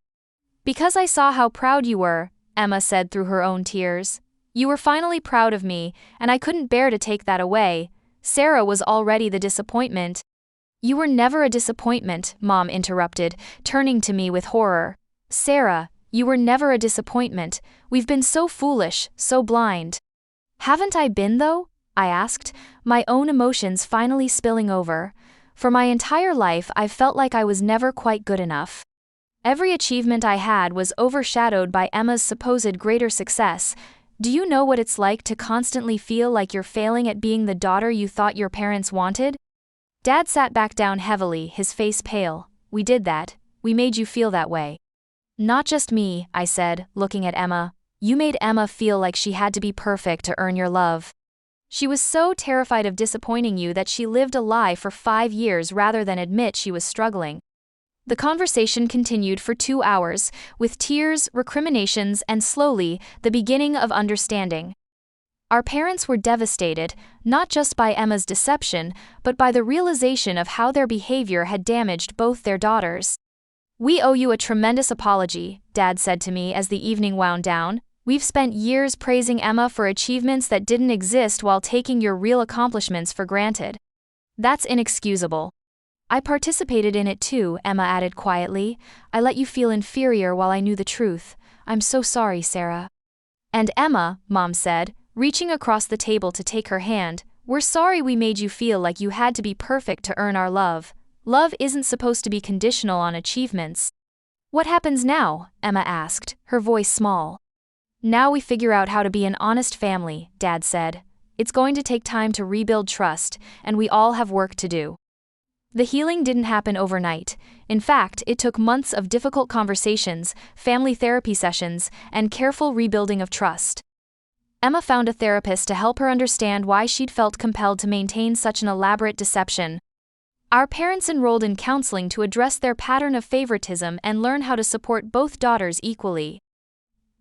Because I saw how proud you were, Emma said through her own tears. You were finally proud of me, and I couldn't bear to take that away. Sarah was already the disappointment. You were never a disappointment, Mom interrupted, turning to me with horror. Sarah, you were never a disappointment. We've been so foolish, so blind. Haven't I been, though? I asked, my own emotions finally spilling over. For my entire life I've felt like I was never quite good enough. Every achievement I had was overshadowed by Emma's supposed greater success. Do you know what it's like to constantly feel like you're failing at being the daughter you thought your parents wanted? Dad sat back down heavily, his face pale. We did that. We made you feel that way. Not just me, I said, looking at Emma. You made Emma feel like she had to be perfect to earn your love. She was so terrified of disappointing you that she lived a lie for 5 years rather than admit she was struggling. The conversation continued for 2 hours, with tears, recriminations, and slowly, the beginning of understanding. Our parents were devastated, not just by Emma's deception, but by the realization of how their behavior had damaged both their daughters. We owe you a tremendous apology, Dad said to me as the evening wound down. We've spent years praising Emma for achievements that didn't exist while taking your real accomplishments for granted. That's inexcusable. I participated in it too, Emma added quietly. I let you feel inferior while I knew the truth. I'm so sorry, Sarah. And Emma, Mom said, reaching across the table to take her hand, we're sorry we made you feel like you had to be perfect to earn our love. Love isn't supposed to be conditional on achievements. What happens now? Emma asked, her voice small. Now we figure out how to be an honest family, Dad said. It's going to take time to rebuild trust, and we all have work to do. The healing didn't happen overnight. In fact, it took months of difficult conversations, family therapy sessions, and careful rebuilding of trust. Emma found a therapist to help her understand why she'd felt compelled to maintain such an elaborate deception. Our parents enrolled in counseling to address their pattern of favoritism and learn how to support both daughters equally.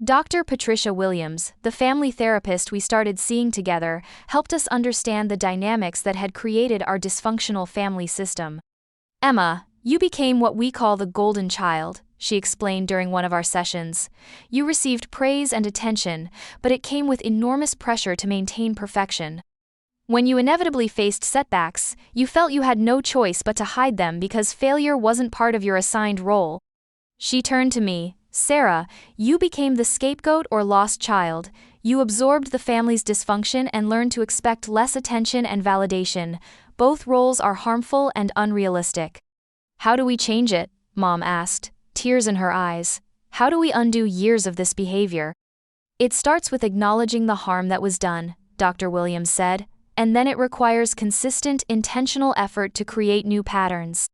Dr. Patricia Williams, the family therapist we started seeing together, helped us understand the dynamics that had created our dysfunctional family system. Emma, you became what we call the golden child, she explained during one of our sessions. You received praise and attention, but it came with enormous pressure to maintain perfection. When you inevitably faced setbacks, you felt you had no choice but to hide them because failure wasn't part of your assigned role. She turned to me. Sarah, you became the scapegoat or lost child. You absorbed the family's dysfunction and learned to expect less attention and validation. Both roles are harmful and unrealistic. How do we change it? Mom asked, tears in her eyes. How do we undo years of this behavior? It starts with acknowledging the harm that was done, Dr. Williams said, and then it requires consistent, intentional effort to create new patterns.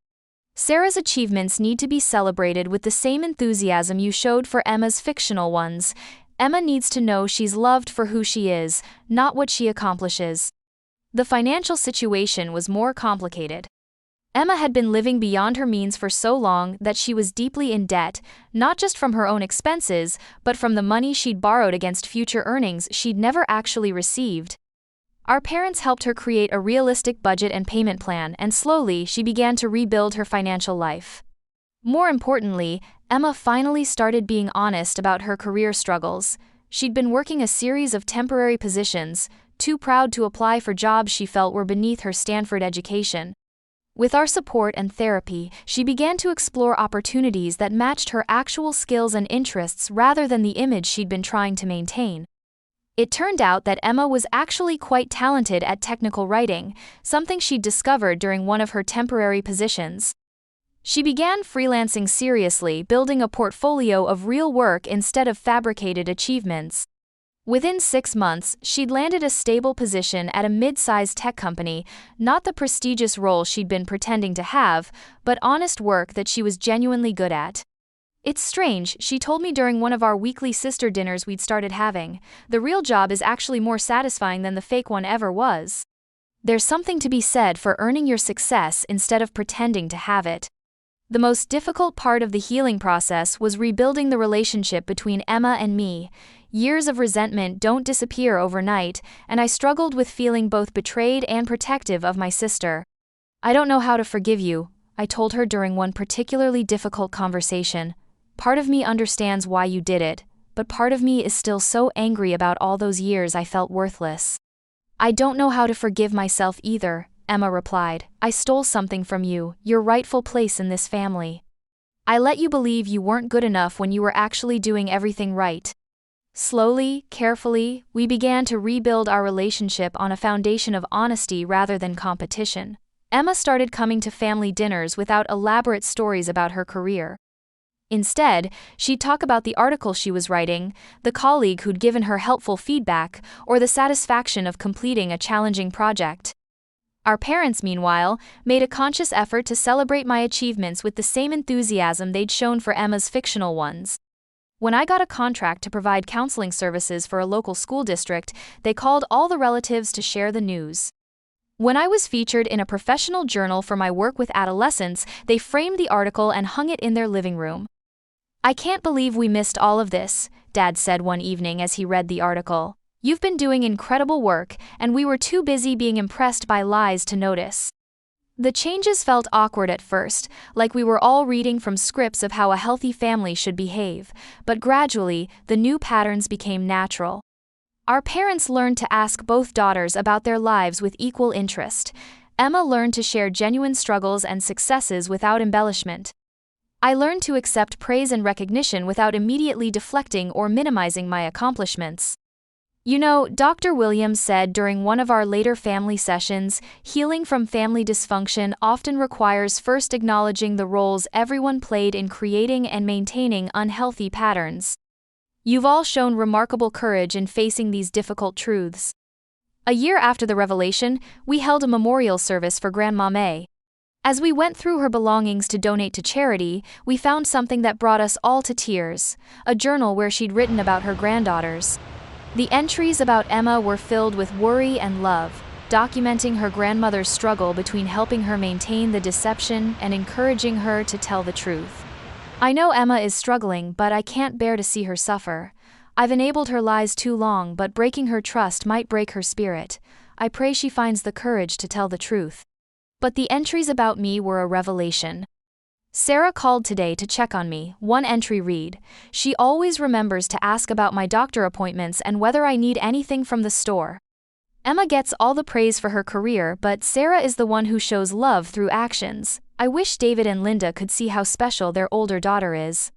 Sarah's achievements need to be celebrated with the same enthusiasm you showed for Emma's fictional ones. Emma needs to know she's loved for who she is, not what she accomplishes. The financial situation was more complicated. Emma had been living beyond her means for so long that she was deeply in debt, not just from her own expenses, but from the money she'd borrowed against future earnings she'd never actually received. Our parents helped her create a realistic budget and payment plan, and slowly she began to rebuild her financial life. More importantly, Emma finally started being honest about her career struggles. She'd been working a series of temporary positions, too proud to apply for jobs she felt were beneath her Stanford education. With our support and therapy, she began to explore opportunities that matched her actual skills and interests rather than the image she'd been trying to maintain. It turned out that Emma was actually quite talented at technical writing, something she'd discovered during one of her temporary positions. She began freelancing seriously, building a portfolio of real work instead of fabricated achievements. Within 6 months, she'd landed a stable position at a mid-sized tech company, not the prestigious role she'd been pretending to have, but honest work that she was genuinely good at. It's strange, she told me during one of our weekly sister dinners we'd started having. The real job is actually more satisfying than the fake one ever was. There's something to be said for earning your success instead of pretending to have it. The most difficult part of the healing process was rebuilding the relationship between Emma and me. Years of resentment don't disappear overnight, and I struggled with feeling both betrayed and protective of my sister. I don't know how to forgive you, I told her during one particularly difficult conversation. Part of me understands why you did it, but part of me is still so angry about all those years I felt worthless. I don't know how to forgive myself either, Emma replied. I stole something from you, your rightful place in this family. I let you believe you weren't good enough when you were actually doing everything right. Slowly, carefully, we began to rebuild our relationship on a foundation of honesty rather than competition. Emma started coming to family dinners without elaborate stories about her career. Instead, she'd talk about the article she was writing, the colleague who'd given her helpful feedback, or the satisfaction of completing a challenging project. Our parents, meanwhile, made a conscious effort to celebrate my achievements with the same enthusiasm they'd shown for Emma's fictional ones. When I got a contract to provide counseling services for a local school district, they called all the relatives to share the news. When I was featured in a professional journal for my work with adolescents, they framed the article and hung it in their living room. I can't believe we missed all of this, Dad said one evening as he read the article. You've been doing incredible work, and we were too busy being impressed by lies to notice. The changes felt awkward at first, like we were all reading from scripts of how a healthy family should behave, but gradually, the new patterns became natural. Our parents learned to ask both daughters about their lives with equal interest. Emma learned to share genuine struggles and successes without embellishment. I learned to accept praise and recognition without immediately deflecting or minimizing my accomplishments. You know, Dr. Williams said during one of our later family sessions, healing from family dysfunction often requires first acknowledging the roles everyone played in creating and maintaining unhealthy patterns. You've all shown remarkable courage in facing these difficult truths. A year after the revelation, we held a memorial service for Grandma May. As we went through her belongings to donate to charity, we found something that brought us all to tears, a journal where she'd written about her granddaughters. The entries about Emma were filled with worry and love, documenting her grandmother's struggle between helping her maintain the deception and encouraging her to tell the truth. I know Emma is struggling, but I can't bear to see her suffer. I've enabled her lies too long, but breaking her trust might break her spirit. I pray she finds the courage to tell the truth. But the entries about me were a revelation. Sarah called today to check on me. One entry read, "She always remembers to ask about my doctor appointments and whether I need anything from the store." Emma gets all the praise for her career, but Sarah is the one who shows love through actions. I wish David and Linda could see how special their older daughter is.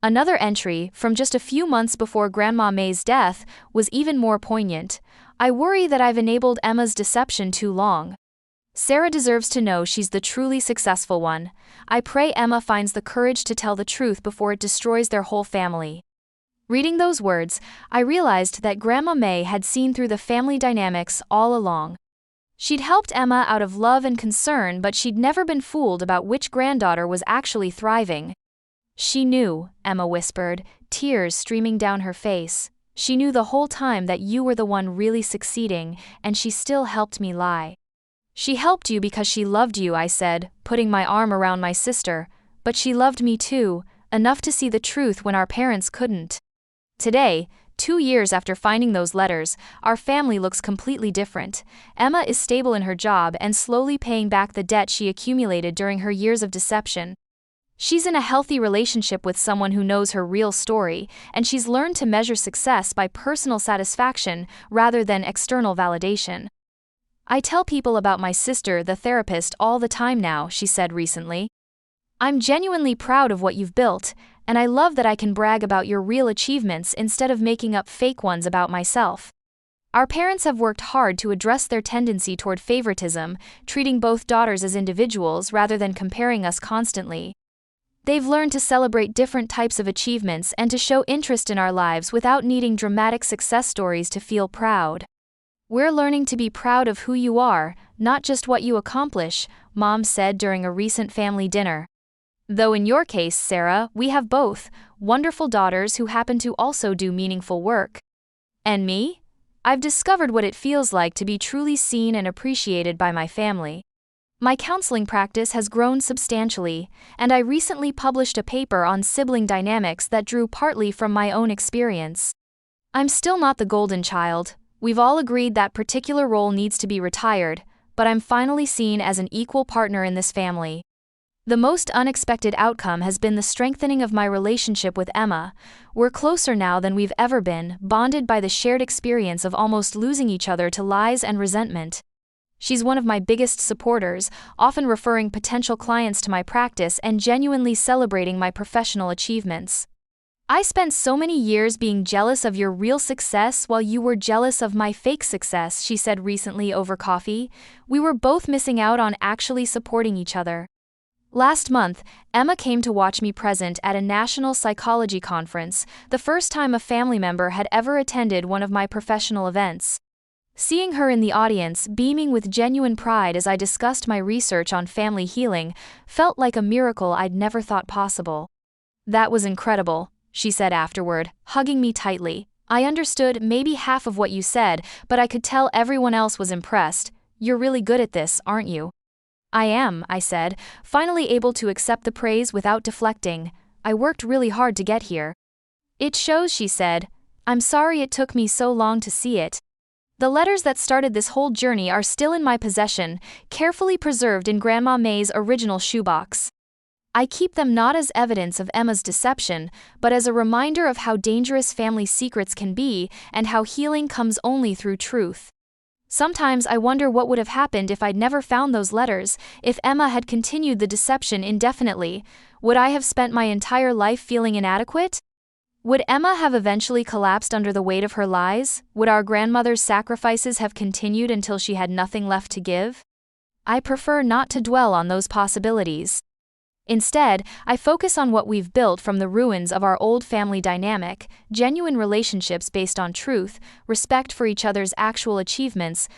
Another entry, from just a few months before Grandma May's death, was even more poignant. I worry that I've enabled Emma's deception too long. Sarah deserves to know she's the truly successful one. I pray Emma finds the courage to tell the truth before it destroys their whole family." Reading those words, I realized that Grandma May had seen through the family dynamics all along. She'd helped Emma out of love and concern, but she'd never been fooled about which granddaughter was actually thriving. "She knew," Emma whispered, tears streaming down her face. "She knew the whole time that you were the one really succeeding, and she still helped me lie." "She helped you because she loved you," I said, putting my arm around my sister. "But she loved me too, enough to see the truth when our parents couldn't." Today, 2 years after finding those letters, our family looks completely different. Emma is stable in her job and slowly paying back the debt she accumulated during her years of deception. She's in a healthy relationship with someone who knows her real story, and she's learned to measure success by personal satisfaction rather than external validation. "I tell people about my sister, the therapist, all the time now," she said recently. "I'm genuinely proud of what you've built, and I love that I can brag about your real achievements instead of making up fake ones about myself." Our parents have worked hard to address their tendency toward favoritism, treating both daughters as individuals rather than comparing us constantly. They've learned to celebrate different types of achievements and to show interest in our lives without needing dramatic success stories to feel proud. "We're learning to be proud of who you are, not just what you accomplish," Mom said during a recent family dinner. "Though in your case, Sarah, we have both wonderful daughters who happen to also do meaningful work." "And me? I've discovered what it feels like to be truly seen and appreciated by my family. My counseling practice has grown substantially, and I recently published a paper on sibling dynamics that drew partly from my own experience. I'm still not the golden child. We've all agreed that particular role needs to be retired, but I'm finally seen as an equal partner in this family. The most unexpected outcome has been the strengthening of my relationship with Emma. We're closer now than we've ever been, bonded by the shared experience of almost losing each other to lies and resentment. She's one of my biggest supporters, often referring potential clients to my practice and genuinely celebrating my professional achievements. I spent so many years being jealous of your real success while you were jealous of my fake success," she said recently over coffee. "We were both missing out on actually supporting each other." Last month, Emma came to watch me present at a national psychology conference, the first time a family member had ever attended one of my professional events. Seeing her in the audience, beaming with genuine pride as I discussed my research on family healing, felt like a miracle I'd never thought possible. "That was incredible," she said afterward, hugging me tightly. "I understood maybe half of what you said, but I could tell everyone else was impressed. You're really good at this, aren't you?" "I am," I said, finally able to accept the praise without deflecting. "I worked really hard to get here." "It shows," she said. "I'm sorry it took me so long to see it." The letters that started this whole journey are still in my possession, carefully preserved in Grandma May's original shoebox. I keep them not as evidence of Emma's deception, but as a reminder of how dangerous family secrets can be and how healing comes only through truth. Sometimes I wonder what would have happened if I'd never found those letters, if Emma had continued the deception indefinitely. Would I have spent my entire life feeling inadequate? Would Emma have eventually collapsed under the weight of her lies? Would our grandmother's sacrifices have continued until she had nothing left to give? I prefer not to dwell on those possibilities. Instead, I focus on what we've built from the ruins of our old family dynamic, genuine relationships based on truth, respect for each other's actual achievements,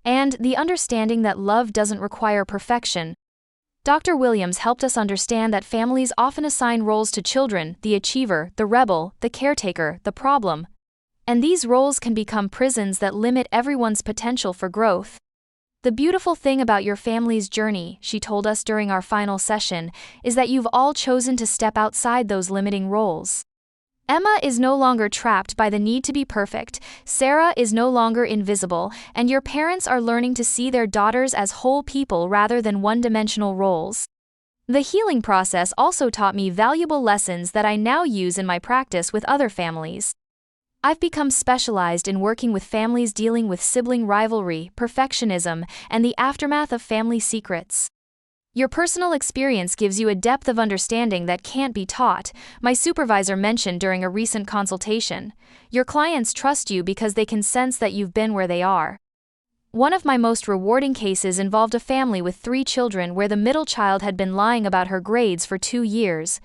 and the understanding that love doesn't require perfection. Dr. Williams helped us understand that families often assign roles to children: the achiever, the rebel, the caretaker, the problem. And these roles can become prisons that limit everyone's potential for growth. "The beautiful thing about your family's journey," she told us during our final session, "is that you've all chosen to step outside those limiting roles. Emma is no longer trapped by the need to be perfect, Sarah is no longer invisible, and your parents are learning to see their daughters as whole people rather than one-dimensional roles." The healing process also taught me valuable lessons that I now use in my practice with other families. I've become specialized in working with families dealing with sibling rivalry, perfectionism, and the aftermath of family secrets. Your personal experience gives you a depth of understanding that can't be taught, my supervisor mentioned during a recent consultation. Your clients trust you because they can sense that you've been where they are. One of my most rewarding cases involved a family with 3 children where the middle child had been lying about her grades for 2 years.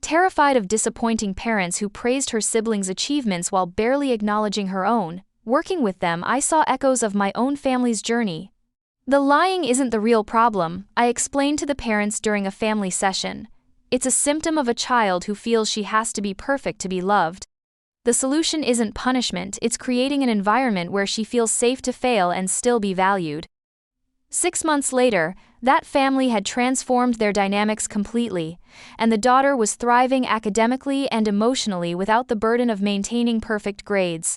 Terrified of disappointing parents who praised her siblings' achievements while barely acknowledging her own, working with them I saw echoes of my own family's journey. The lying isn't the real problem, I explained to the parents during a family session. It's a symptom of a child who feels she has to be perfect to be loved. The solution isn't punishment, it's creating an environment where she feels safe to fail and still be valued. 6 months later, that family had transformed their dynamics completely, and the daughter was thriving academically and emotionally without the burden of maintaining perfect grades.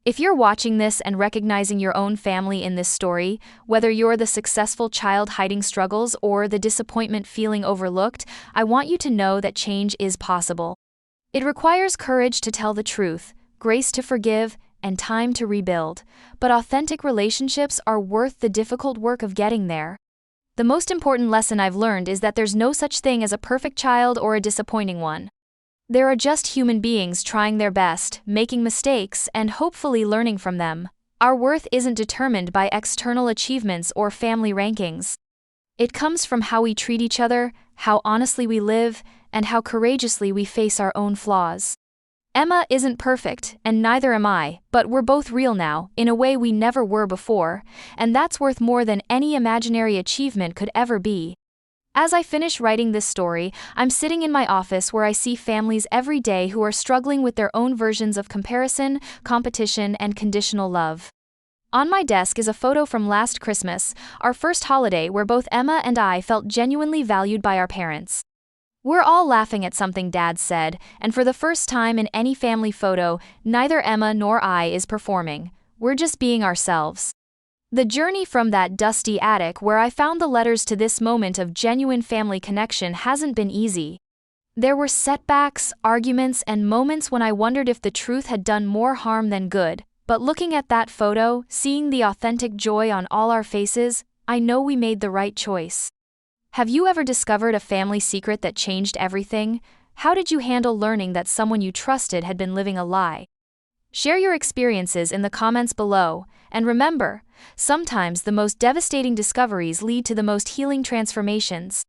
If you're watching this and recognizing your own family in this story, whether you're the successful child hiding struggles or the disappointment feeling overlooked, I want you to know that change is possible. It requires courage to tell the truth, grace to forgive, and time to rebuild, but authentic relationships are worth the difficult work of getting there. The most important lesson I've learned is that there's no such thing as a perfect child or a disappointing one. There are just human beings trying their best, making mistakes, and hopefully learning from them. Our worth isn't determined by external achievements or family rankings. It comes from how we treat each other, how honestly we live, and how courageously we face our own flaws. Emma isn't perfect, and neither am I, but we're both real now, in a way we never were before, and that's worth more than any imaginary achievement could ever be. As I finish writing this story, I'm sitting in my office where I see families every day who are struggling with their own versions of comparison, competition, and conditional love. On my desk is a photo from last Christmas, our first holiday where both Emma and I felt genuinely valued by our parents. We're all laughing at something Dad said, and for the first time in any family photo, neither Emma nor I is performing. We're just being ourselves. The journey from that dusty attic where I found the letters to this moment of genuine family connection hasn't been easy. There were setbacks, arguments, and moments when I wondered if the truth had done more harm than good, but looking at that photo, seeing the authentic joy on all our faces, I know we made the right choice. Have you ever discovered a family secret that changed everything? How did you handle learning that someone you trusted had been living a lie? Share your experiences in the comments below, and remember, sometimes the most devastating discoveries lead to the most healing transformations.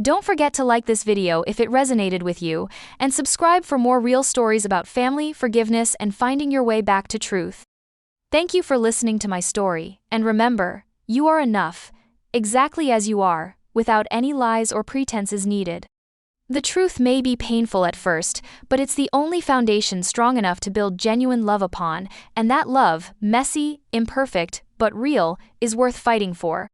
Don't forget to like this video if it resonated with you, and subscribe for more real stories about family, forgiveness, and finding your way back to truth. Thank you for listening to my story, and remember, you are enough, exactly as you are, without any lies or pretenses needed. The truth may be painful at first, but it's the only foundation strong enough to build genuine love upon, and that love, messy, imperfect, but real, is worth fighting for.